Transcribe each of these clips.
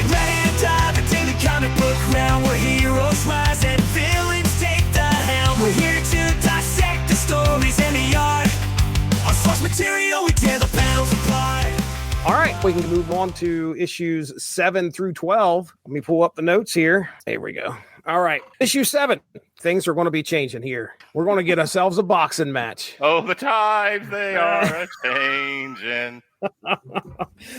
Get ready to dive into the comic book realm where heroes rise and villains take the helm. We're here to dissect the stories and the art. On source material, we tear the panels apart. All right, we can move on to issues 7 through 12. Let me pull up the notes here. There we go. All right, issue 7. Things are going to be changing here. We're going to get ourselves a boxing match. Oh, the times they are a-changing.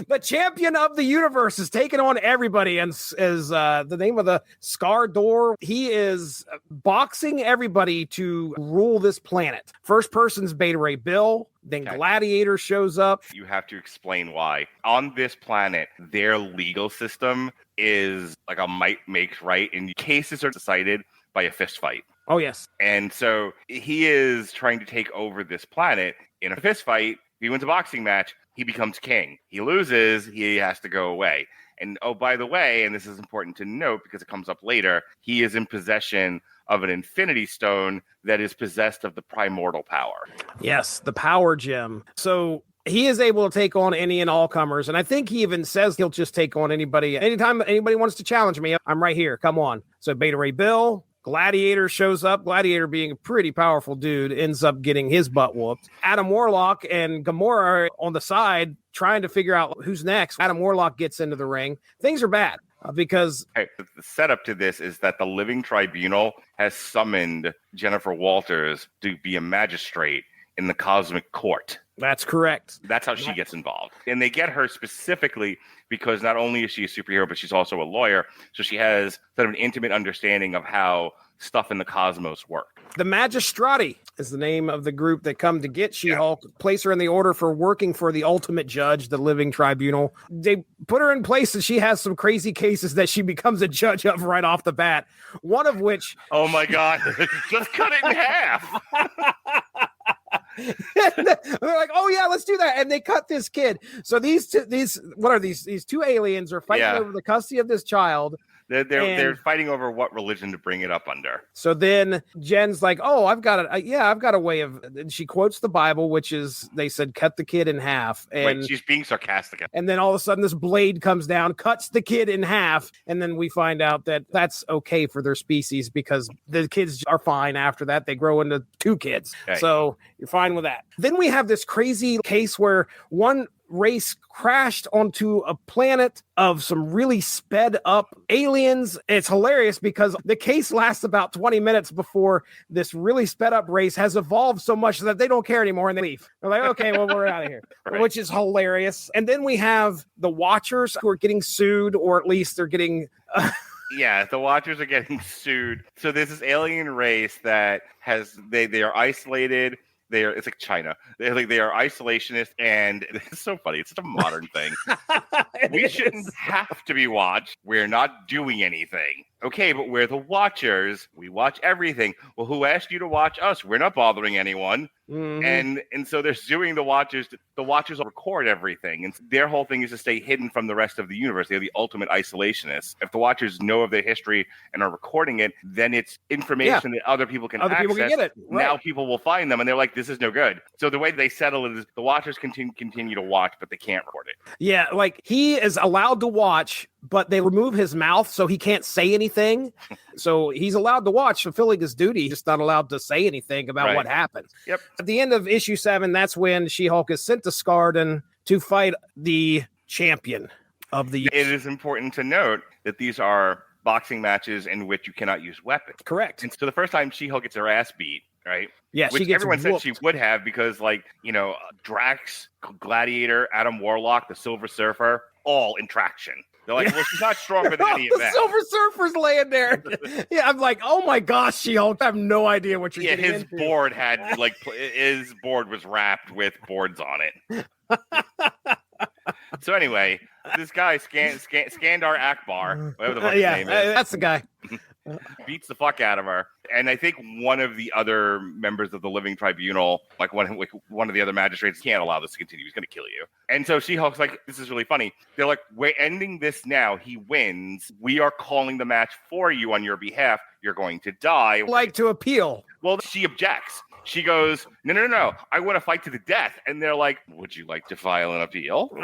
The champion of the universe is taking on everybody, and as the name of the Scar Door, he is boxing everybody to rule this planet. First person's Beta Ray Bill, then Gladiator shows up. You have to explain why. On this planet, their legal system is like a might makes right, and cases are decided by a fist fight. Oh, yes. And so he is trying to take over this planet in a fist fight. If he wins a boxing match, he becomes king. He loses, he has to go away. And oh, by the way, and this is important to note because it comes up later, he is in possession of an infinity stone that is possessed of the primordial power. Yes, the power gem. So he is able to take on any and all comers. And I think he even says he'll just take on anybody. Anytime anybody wants to challenge me, I'm right here. Come on. So Beta Ray Bill, Gladiator shows up. Gladiator, being a pretty powerful dude, ends up getting his butt whooped. Adam Warlock and Gamora are on the side trying to figure out who's next. Adam Warlock gets into the ring. Things are bad because... The setup to this is that the Living Tribunal has summoned Jennifer Walters to be a magistrate in the Cosmic Court. That's correct. That's how she gets involved. And they get her specifically because not only is she a superhero, but she's also a lawyer. So she has sort of an intimate understanding of how stuff in the cosmos work. The Magistrati is the name of the group that come to get She-Hulk, place her in the order for working for the ultimate judge, the Living Tribunal. They put her in place and she has some crazy cases that she becomes a judge of right off the bat. One of which... Oh my God, just cut it in half. They're like, oh yeah, let's do that, and they cut this kid. So these two aliens are fighting over the custody of this child. They're fighting over what religion to bring it up under. So then Jen's like, oh, I've got a way of, and she quotes the Bible, which is, they said, cut the kid in half. And wait, she's being sarcastic. And then all of a sudden this blade comes down, cuts the kid in half. And then we find out that that's okay for their species because the kids are fine after that. They grow into 2 kids. Okay. So you're fine with that. Then we have this crazy case where one race crashed onto a planet of some really sped up aliens. It's hilarious because the case lasts about 20 minutes before this really sped up race has evolved so much that they don't care anymore and they leave. They're like, okay, well, we're out of here, which is hilarious. And then we have the Watchers who are getting sued, or at least they're getting... Yeah, the Watchers are getting sued. So there's this alien race that has, they are isolated. It's like China. They are isolationist, and it's so funny. It's such a modern thing. We shouldn't have to be watched. We're not doing anything. Okay, but we're the Watchers. We watch everything. Well, who asked you to watch us? We're not bothering anyone. Mm-hmm. And so they're suing the Watchers. The Watchers record everything, and their whole thing is to stay hidden from the rest of the universe. They're the ultimate isolationists. If the Watchers know of their history and are recording it, then it's information that other people can access. People can get it. Right. Now people will find them, and they're like, this is no good. So the way they settle it is the Watchers continue to watch, but they can't record it. Yeah, like he is allowed to watch, but they remove his mouth so he can't say anything. So he's allowed to watch, fulfilling his duty, just not allowed to say anything about what happened. Yep. At the end of issue 7, that's when She-Hulk is sent to Skarden to fight the champion of the... It is important to note that these are boxing matches in which you cannot use weapons. Correct. And so the first time She-Hulk gets her ass beat, right? Yeah, which she gets everyone whooped. said she would have because, like, you know, Drax, Gladiator, Adam Warlock, the Silver Surfer, all in traction. They're like, well, she's not stronger than any of that. The Silver Surfer's laying there. Yeah, I'm like, oh my gosh, She-Hulk, I have no idea what you're getting his into. board had, like, his board was wrapped with boards on it. So anyway, this guy, Skandar Akbar, whatever the fuck his name is. That's the guy. Beats the fuck out of her. And I think one of the other members of the Living Tribunal, like one of the other magistrates, can't allow this to continue. He's going to kill you. And so She-Hulk's like, this is really funny. They're like, we're ending this now. He wins. We are calling the match for you on your behalf. You're going to die. Like to appeal. Well, she objects. She goes, no. I want to fight to the death. And they're like, would you like to file an appeal?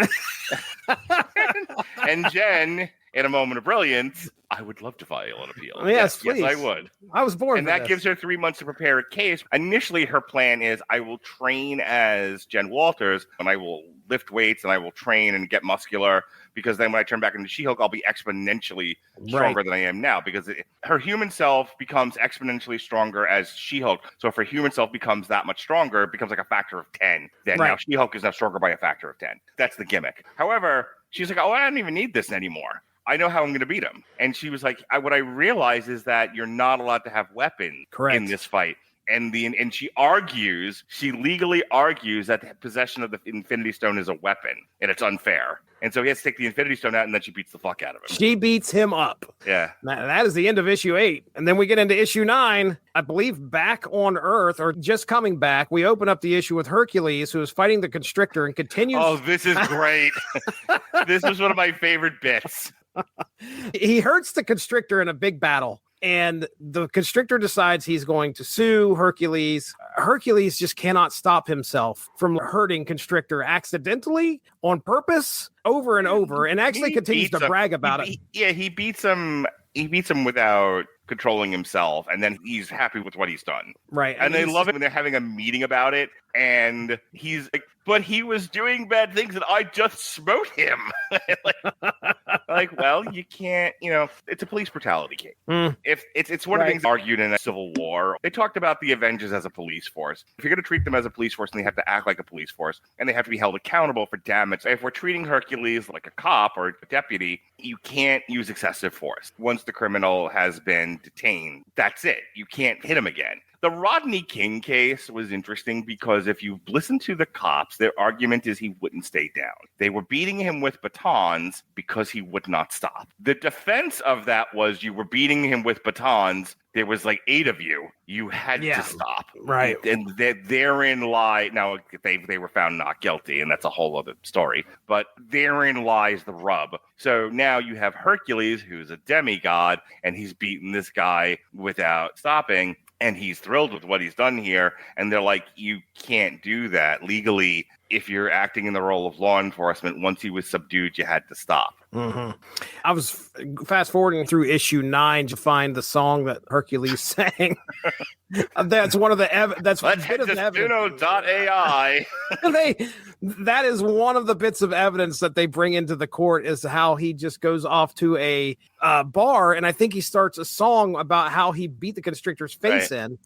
And Jen in a moment of brilliance, I would love to file an appeal. Yes, yes, please. I would. I was born And for that this. gives her 3 months to prepare a case. Initially, her plan is I will train as Jen Walters, and I will lift weights, and I will train and get muscular, because then when I turn back into She-Hulk, I'll be exponentially stronger than I am now, because her human self becomes exponentially stronger as She-Hulk. So if her human self becomes that much stronger, it becomes like a factor of 10. Then now She-Hulk is now stronger by a factor of 10. That's the gimmick. However, she's like, oh, I don't even need this anymore. I know how I'm going to beat him. And she was like, what I realize is that you're not allowed to have weapons in this fight. And she legally argues that the possession of the Infinity Stone is a weapon, and it's unfair. And so he has to take the Infinity Stone out, and then she beats the fuck out of him. She beats him up. Yeah. That is the end of issue 8. And then we get into issue 9, I believe back on Earth, or just coming back. We open up the issue with Hercules, who is fighting the Constrictor and continues. Oh, this is great. This was one of my favorite bits. He hurts the Constrictor in a big battle. And the Constrictor decides he's going to sue Hercules. Hercules just cannot stop himself from hurting Constrictor accidentally, on purpose, over and over, and actually continues to brag about it. He beats him. He beats him without controlling himself, and then he's happy with what he's done. Right. And they love it when they're having a meeting about it, and he's like, but he was doing bad things, and I just smote him. Well, you can't, it's a police brutality case. If it's one of the things argued in a Civil War. They talked about the Avengers as a police force. If you're going to treat them as a police force, then they have to act like a police force, and they have to be held accountable for damage. If we're treating Hercules like a cop or a deputy, you can't use excessive force. Once the criminal has been detained, that's it. You can't hit him again. The Rodney King case was interesting because if you listen to the cops, their argument is he wouldn't stay down. They were beating him with batons because he would not stop. The defense of that was you were beating him with batons. There was like 8 of you. You had to stop. Right. And therein lie. Now, they were found not guilty, and that's a whole other story. But therein lies the rub. So now you have Hercules, who's a demigod, and he's beaten this guy without stopping. And he's thrilled with what he's done here. And they're like, you can't do that legally. If you're acting in the role of law enforcement, once he was subdued, you had to stop. Mm-hmm. I was fast forwarding through issue 9 to find the song that Hercules sang. That's one of the that's Let's a bit of evidence. AI. That is one of the bits of evidence that they bring into the court, is how he just goes off to a bar, and I think he starts a song about how he beat the Constrictor's face in.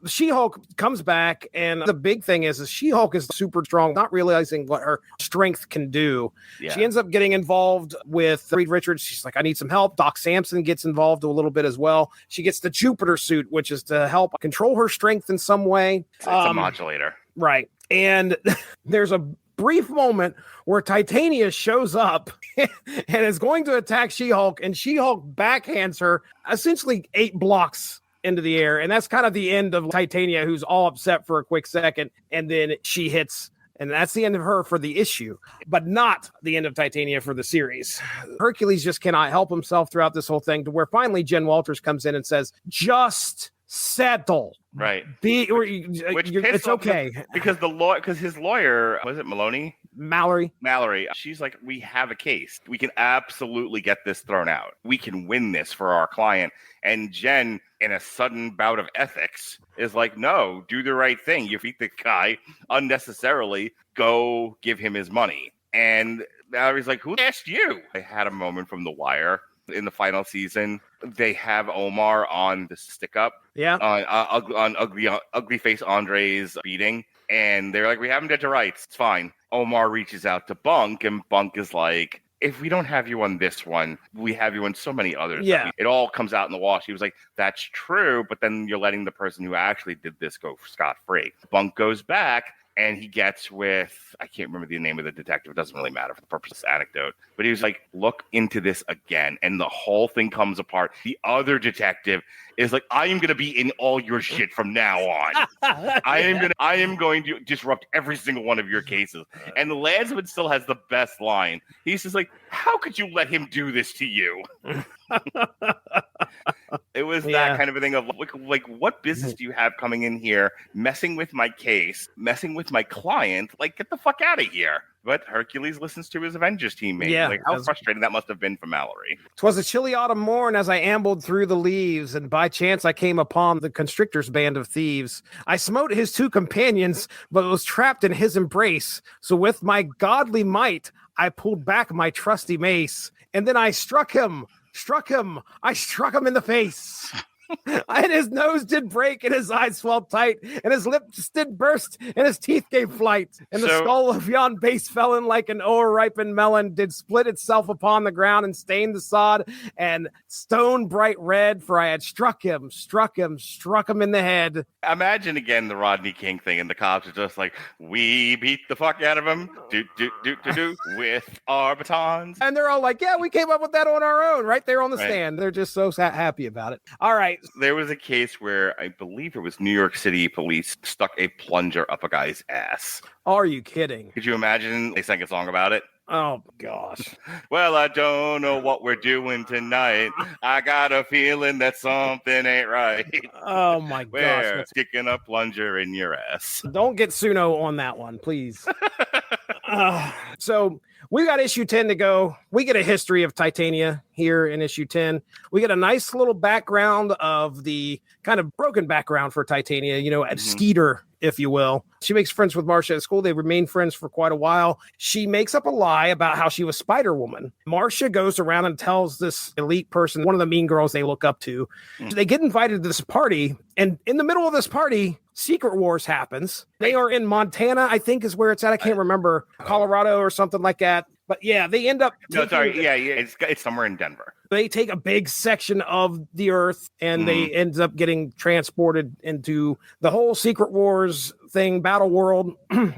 She-Hulk comes back, and the big thing is She-Hulk is super strong, not realizing what her strength can do. Yeah. She ends up getting involved with Reed Richards. She's like, I need some help. Doc Samson gets involved a little bit as well. She gets the Jupiter suit, which is to help control her strength in some way. It's a modulator. Right. And there's a brief moment where Titania shows up and is going to attack She-Hulk, and She-Hulk backhands her essentially 8 blocks into the air. And that's kind of the end of Titania, who's all upset for a quick second. And then she hits. And that's the end of her for the issue, but not the end of Titania for the series. Hercules just cannot help himself throughout this whole thing, to where finally Jen Walters comes in and says, just settle. Right. It's okay. Because his lawyer, was it Mallory, she's like, we have a case. We can absolutely get this thrown out. We can win this for our client. And Jen, in a sudden bout of ethics, is like, no, do the right thing. You beat the guy unnecessarily. Go give him his money. And Mallory's like, who asked you? I had a moment from The Wire. In the final season, they have Omar on the stick up. Yeah. On ugly face Andre's beating. And they're like, we have him dead to rights. It's fine. Omar reaches out to Bunk, and Bunk is like, if we don't have you on this one, we have you on so many others. Yeah. It all comes out in the wash. He was like, that's true, but then you're letting the person who actually did this go scot-free. Bunk goes back, and he gets with, I can't remember the name of the detective. It doesn't really matter for the purpose of this anecdote. But he was like, look into this again. And the whole thing comes apart. The other detective is like, I am going to be in all your shit from now on. I am going to disrupt every single one of your cases. And Landsman still has the best line. He's just like, how could you let him do this to you? It was Yeah. that kind of a thing of like, what business do you have coming in here, messing with my case, messing with my client? Like, get the fuck out of here. But Hercules listens to his Avengers teammate. Yeah, Like, how frustrating that must have been for Mallory. 'Twas a chilly autumn morn as I ambled through the leaves, and by chance I came upon the constrictor's band of thieves. I smote his two companions, but was trapped in his embrace. So with my godly might, I pulled back my trusty mace, and then I struck him I struck him in the face. And his nose did break, and his eyes swelled tight, and his lips did burst, and his teeth gave flight. And the skull of yon base felon, like an o'er-ripened melon, did split itself upon the ground and stain the sod, and stone bright red, for I had struck him in the head. Imagine again the Rodney King thing, and the cops are just like, we beat the fuck out of him, with our batons. And they're all like, yeah, we came up with that on our own, right there on the stand. They're just so happy about it. All right. There was a case where I believe it was New York City police stuck a plunger up a guy's ass. Are you kidding? Could you imagine they sang a song about it? Oh, gosh. Well, I don't know what we're doing tonight. I got a feeling that something ain't right. Oh, my gosh. We're sticking a plunger in your ass. Don't get Suno on that one, please. So we got issue 10 to go. We get a history of Titania here in issue 10. We get a nice little background of the kind of broken background for Titania, Skeeter, if you will. She makes friends with Marcia at school. They remain friends for quite a while. She makes up a lie about how she was Spider-Woman. Marcia goes around and tells this elite person, one of the mean girls they look up to. They get invited to this party, and in the middle of this party, Secret Wars happens. They are in Montana, I think is where it's at. I can't remember. Colorado or something like that. But yeah, they end up. No, sorry. Yeah. It's somewhere in Denver. They take a big section of the Earth, and they end up getting transported into the whole Secret Wars thing, Battle World,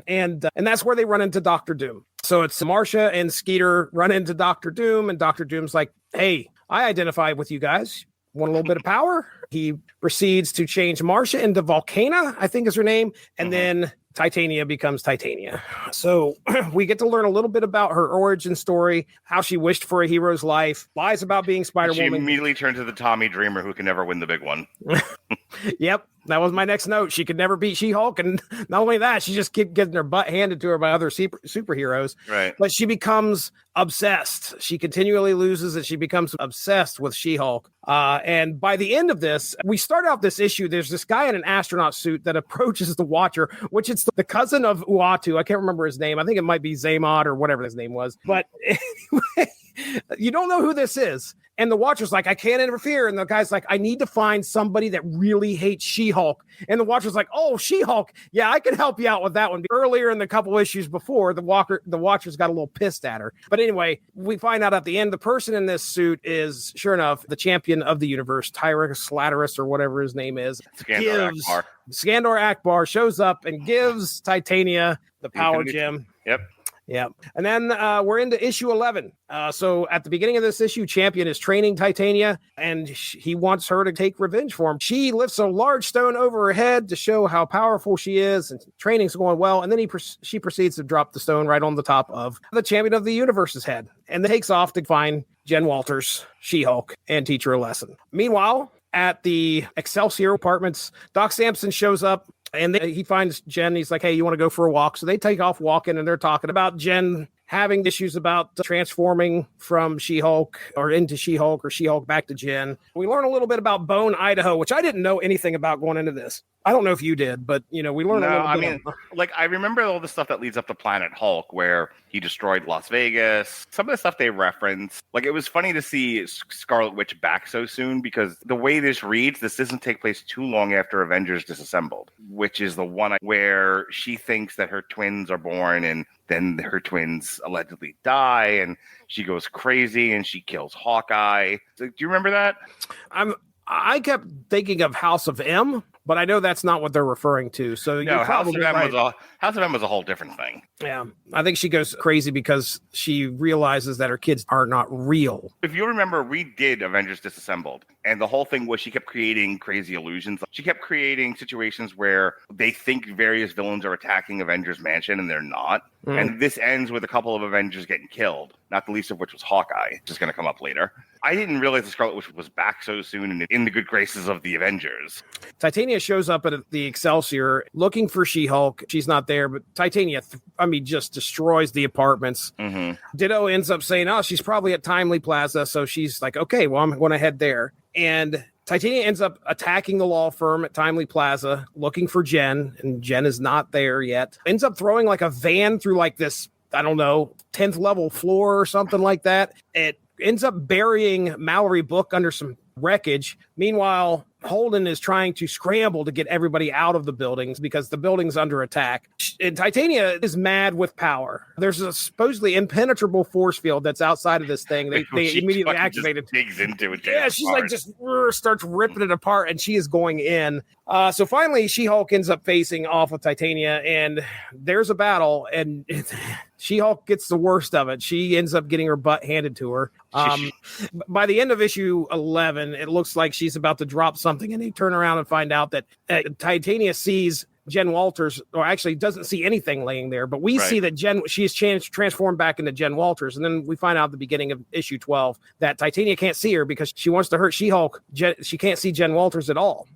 and that's where they run into Doctor Doom. So it's Marcia and Skeeter run into Doctor Doom, and Doctor Doom's like, "Hey, I identify with you guys. Want a little bit of power?" He proceeds to change Marcia into Volcana, I think is her name, and then Titania becomes Titania. So we get to learn a little bit about her origin story, how she wished for a hero's life, lies about being Spider-Woman. She immediately turns to the Tommy Dreamer who can never win the big one. Yep. That was my next note. She could never beat She-Hulk. And not only that, she just kept getting her butt handed to her by other superheroes. Right. But she becomes obsessed. She continually loses and she becomes obsessed with She-Hulk. And by the end of this, we start out this issue. There's this guy in an astronaut suit that approaches the Watcher, which it's the cousin of Uatu. I can't remember his name. I think it might be Zaymod or whatever his name was. But anyway, you don't know who this is. And the Watcher's like, I can't interfere. And the guy's like, I need to find somebody that really hates She-Hulk. And the Watcher's like, oh, She-Hulk. Yeah, I can help you out with that one. Earlier in the couple issues before, the Watcher's got a little pissed at her. But anyway, we find out at the end, the person in this suit is, sure enough, the champion of the universe, Tyrus Slatterus or whatever his name is. Skandor Akbar shows up and gives Titania the power gem. Yep. Yeah. And then we're into issue 11. So at the beginning of this issue, Champion is training Titania, and he wants her to take revenge for him. She lifts a large stone over her head to show how powerful she is, and training's going well. And then she proceeds to drop the stone right on the top of the Champion of the Universe's head, and then takes off to find Jen Walters, She-Hulk, and teach her a lesson. Meanwhile, at the Excelsior Apartments, Doc Samson shows up. And he finds Jen. He's like, hey, you want to go for a walk? So they take off walking, and they're talking about Jen having issues about transforming from She-Hulk or into She-Hulk or She-Hulk back to Jen. We learn a little bit about Bone, Idaho, which I didn't know anything about going into this. I don't know if you did, but, we learned a little bit. I remember all the stuff that leads up to Planet Hulk, where he destroyed Las Vegas. Some of the stuff they reference. It was funny to see Scarlet Witch back so soon, because the way this reads, this doesn't take place too long after Avengers Disassembled, which is the one where she thinks that her twins are born, and then her twins allegedly die, and she goes crazy, and she kills Hawkeye. Do you remember that? I kept thinking of House of M, but I know that's not what they're referring to. So no, House of M was a whole different thing. Yeah, I think she goes crazy because she realizes that her kids are not real. If you remember, we did Avengers Disassembled, and the whole thing was she kept creating crazy illusions. She kept creating situations where they think various villains are attacking Avengers Mansion, and they're not. And this ends with a couple of Avengers getting killed, not the least of which was Hawkeye, which is going to come up later. I didn't realize the Scarlet Witch was back so soon and in the good graces of the Avengers. Titania shows up at the Excelsior looking for She-Hulk. She's not there, but Titania, just destroys the apartments. Mm-hmm. Ditto ends up saying, oh, she's probably at Timely Plaza. So she's like, okay, well, I'm going to head there. And Titania ends up attacking the law firm at Timely Plaza, looking for Jen, and Jen is not there yet. Ends up throwing like a van through like this, I don't know, 10th level floor or something like that. It ends up burying Mallory Book under some wreckage. Meanwhile, Holden is trying to scramble to get everybody out of the buildings because the building's under attack. And Titania is mad with power. There's a supposedly impenetrable force field that's outside of this thing. They immediately activate it. Digs into it. Yeah, she's like just starts ripping it apart, and she is going in. So finally, She-Hulk ends up facing off with Titania, and there's a battle, and She-Hulk gets the worst of it. She ends up getting her butt handed to her. By the end of issue 11, it looks like she's about to drop something, and they turn around and find out that Titania sees Jen Walters, or actually doesn't see anything laying there, but we see that she is transformed back into Jen Walters. And then we find out at the beginning of issue 12 that Titania can't see her because she wants to hurt She-Hulk. She can't see Jen Walters at all.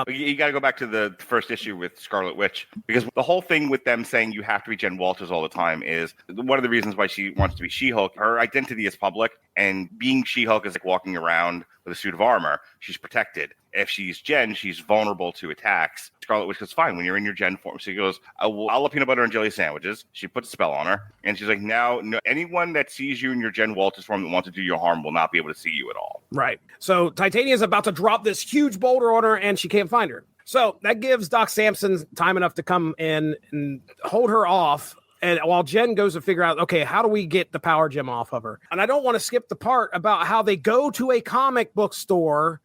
You got to go back to the first issue with Scarlet Witch, because the whole thing with them saying you have to be Jen Walters all the time is one of the reasons why she wants to be She-Hulk. Her identity is public, and being She-Hulk is like walking around with a suit of armor. She's protected. If she's Jen, she's vulnerable to attacks. Scarlet Witch goes, fine, when you're in your Jen form. So he goes, I'll love peanut butter and jelly sandwiches. She puts a spell on her, and she's like, now, no, anyone that sees you in your Jen Walters form that wants to do you harm will not be able to see you at all. Right. So Titania is about to drop this huge boulder on her, and she can't find her. So that gives Doc Samson time enough to come in and hold her off. And while Jen goes to figure out, okay, how do we get the power gem off of her? And I don't want to skip the part about how they go to a comic book store.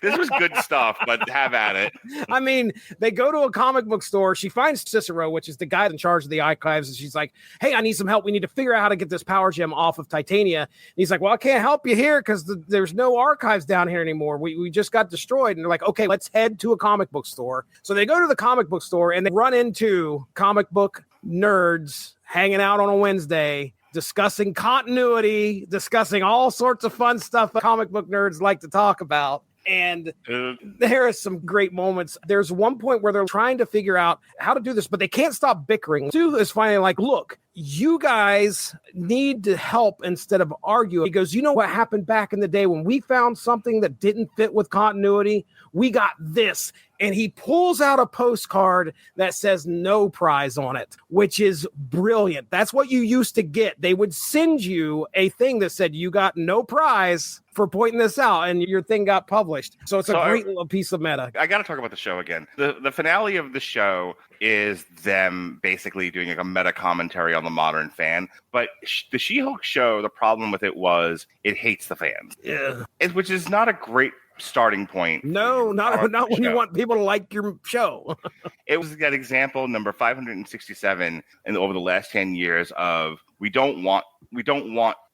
This was good stuff, but have at it. I mean, they go to a comic book store. She finds Cicero, which is the guy in charge of the archives. And she's like, hey, I need some help. We need to figure out how to get this power gem off of Titania. And he's like, well, I can't help you here because there's no archives down here anymore. We just got destroyed. And they're like, okay, let's head to a comic book store. So they go to the comic book store and they run into comic book nerds hanging out on a Wednesday, discussing continuity, discussing all sorts of fun stuff that comic book nerds like to talk about. And there are some great moments. There's one point where they're trying to figure out how to do this, but they can't stop bickering. Stu is finally like, look, you guys need to help instead of argue. He goes, you know what happened back in the day when we found something that didn't fit with continuity? We got this. And he pulls out a postcard that says no prize on it, which is brilliant. That's what you used to get. They would send you a thing that said you got no prize for pointing this out, and your thing got published. So it's a great little piece of meta. I got to talk about the show again. The finale of the show is them basically doing like a meta commentary on the modern fan. But the She-Hulk show, the problem with it was it hates the fans. Yeah. Which is not a great starting point. No, not when you want people to like your show. It was that example number 567 and over the last 10 years of we don't want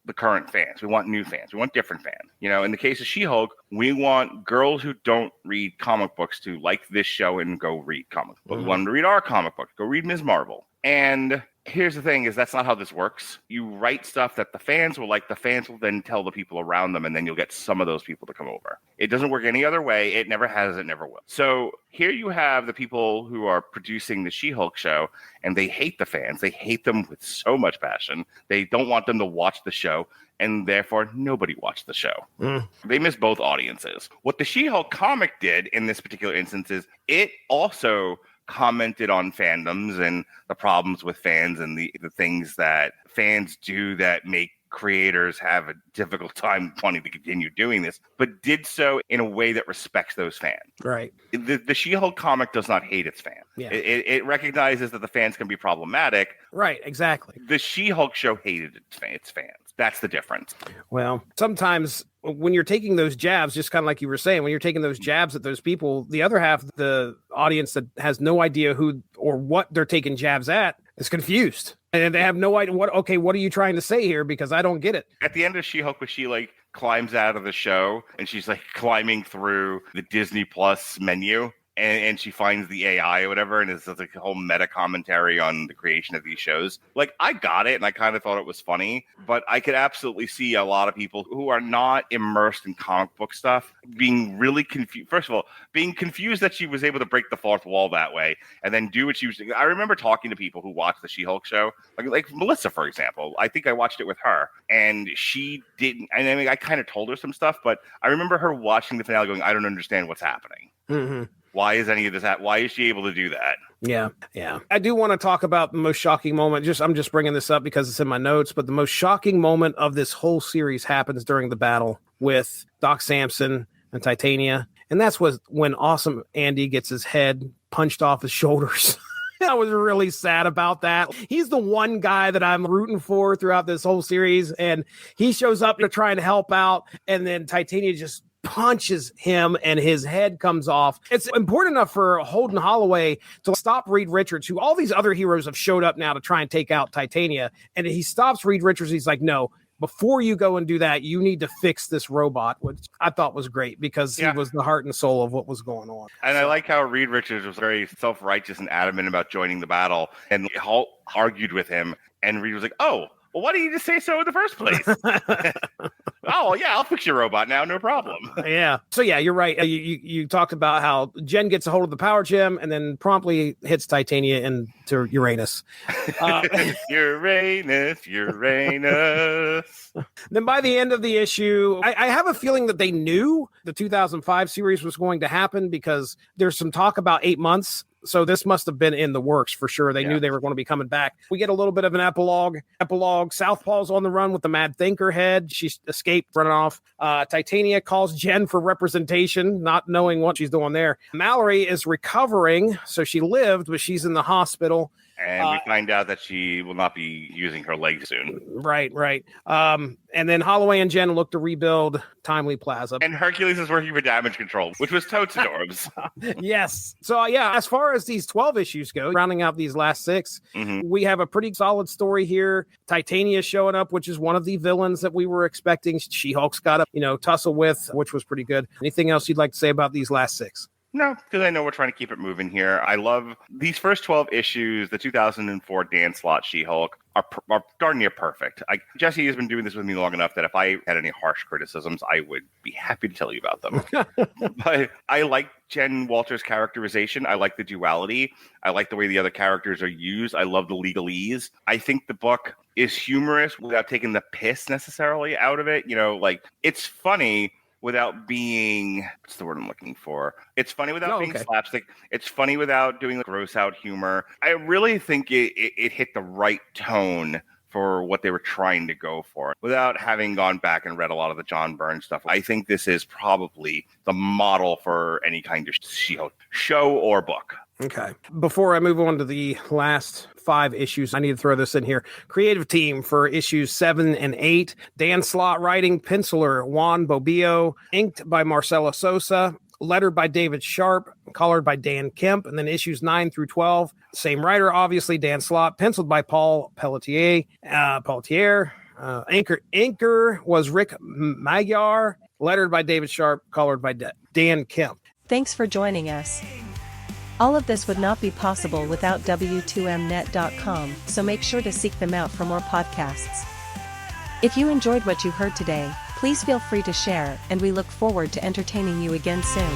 the current fans. We want new fans. We want different fans. You know, in the case of She-Hulk, we want girls who don't read comic books to like this show and go read comic books. Mm-hmm. We want them to read our comic book. Go read Ms. Marvel. And here's the thing is that's not how this works. You write stuff that the fans will like. The fans will then tell the people around them, and then you'll get some of those people to come over. It doesn't work any other way. It never has. It never will. So here you have the people who are producing the She-Hulk show, and they hate the fans. They hate them with so much passion. They don't want them to watch the show, and therefore nobody watched the show. They miss both audiences. What the She-Hulk comic did in this particular instance is it also commented on fandoms and the problems with fans and the things that fans do that make creators have a difficult time wanting to continue doing this, but did so in a way that respects those fans. Right. The She-Hulk comic does not hate its fans. Yeah. It recognizes that the fans can be problematic. Right, exactly. The She-Hulk show hated its fans. That's the difference. Well, sometimes when you're taking those jabs, just kind of like you were saying, when you're taking those jabs at those people, the other half of the audience that has no idea who or what they're taking jabs at is confused. And they have no idea what are you trying to say here? Because I don't get it. At the end of She-Hulk, when she like climbs out of the show and she's like climbing through the Disney Plus menu, and she finds the AI or whatever, and it's like a whole meta commentary on the creation of these shows. Like, I got it, and I kind of thought it was funny, but I could absolutely see a lot of people who are not immersed in comic book stuff being really confused. First of all, being confused that she was able to break the fourth wall that way, and then do what she was doing. I remember talking to people who watched the She-Hulk show, like Melissa, for example. I think I watched it with her, and she didn't. And I mean, I kind of told her some stuff, but I remember her watching the finale going, I don't understand what's happening. Mm-hmm. Why is any of this Why is she able to do that? Yeah. I do want to talk about the most shocking moment. I'm just bringing this up because it's in my notes, but the most shocking moment of this whole series happens during the battle with Doc Samson and Titania. And that's when Awesome Andy gets his head punched off his shoulders. I was really sad about that. He's the one guy that I'm rooting for throughout this whole series. And he shows up to try and help out. And then Titania just punches him and his head comes off. It's important enough for Holden Holloway to stop Reed Richards, who all these other heroes have showed up now to try and take out Titania. And he stops Reed Richards. He's like, no, before you go and do that, you need to fix this robot, which I thought was great because he was the heart and soul of what was going on. And I like how Reed Richards was very self-righteous and adamant about joining the battle, and Hulk argued with him, and Reed was like, oh, well, why didn't you just say so in the first place? Oh, yeah, I'll fix your robot now, no problem. Yeah. So, yeah, you're right. You talked about how Jen gets a hold of the power gem and then promptly hits Titania into Uranus. Uranus. Then by the end of the issue, I have a feeling that they knew the 2005 series was going to happen because there's some talk about 8 months. So this must have been in the works for sure. They knew they were going to be coming back. We get a little bit of an epilogue. Southpaw's on the run with the Mad Thinker head. She escaped running off. Titania calls Jen for representation, not knowing what she's doing there. Mallory is recovering. So she lived, but she's in the hospital. And we find out that she will not be using her legs soon. Right. And then Holloway and Jen look to rebuild Timely Plaza. And Hercules is working for damage control, which was totes adorbs. Yes. So, as far as these 12 issues go, rounding out these last 6, we have a pretty solid story here. Titania showing up, which is one of the villains that we were expecting. She-Hulk's got to, tussle with, which was pretty good. Anything else you'd like to say about these last 6? No, because I know we're trying to keep it moving here. I love these first 12 issues. The 2004 Dan Slott She-Hulk are darn near perfect. Jesse has been doing this with me long enough that if I had any harsh criticisms, I would be happy to tell you about them. But I like Jen Walters' characterization. I like the duality. I like the way the other characters are used. I love the legalese. I think the book is humorous without taking the piss necessarily out of it. It's funny without being, what's the word I'm looking for? It's funny without being slapstick. It's funny without doing gross out humor. I really think it hit the right tone for what they were trying to go for without having gone back and read a lot of the John Byrne stuff. I think this is probably the model for any kind of show or book. Okay. Before I move on to the last 5 issues, I need to throw this in here. Creative team for issues 7 and 8. Dan Slott writing, penciler Juan Bobbio, inked by Marcelo Sosa, lettered by David Sharp, colored by Dan Kemp, and then issues 9 through 12. Same writer, obviously, Dan Slott, penciled by Paul Pelletier. Inker was Rick Magyar, lettered by David Sharp, colored by Dan Kemp. Thanks for joining us. All of this would not be possible without W2Mnet.com, so make sure to seek them out for more podcasts. If you enjoyed what you heard today, please feel free to share, and we look forward to entertaining you again soon.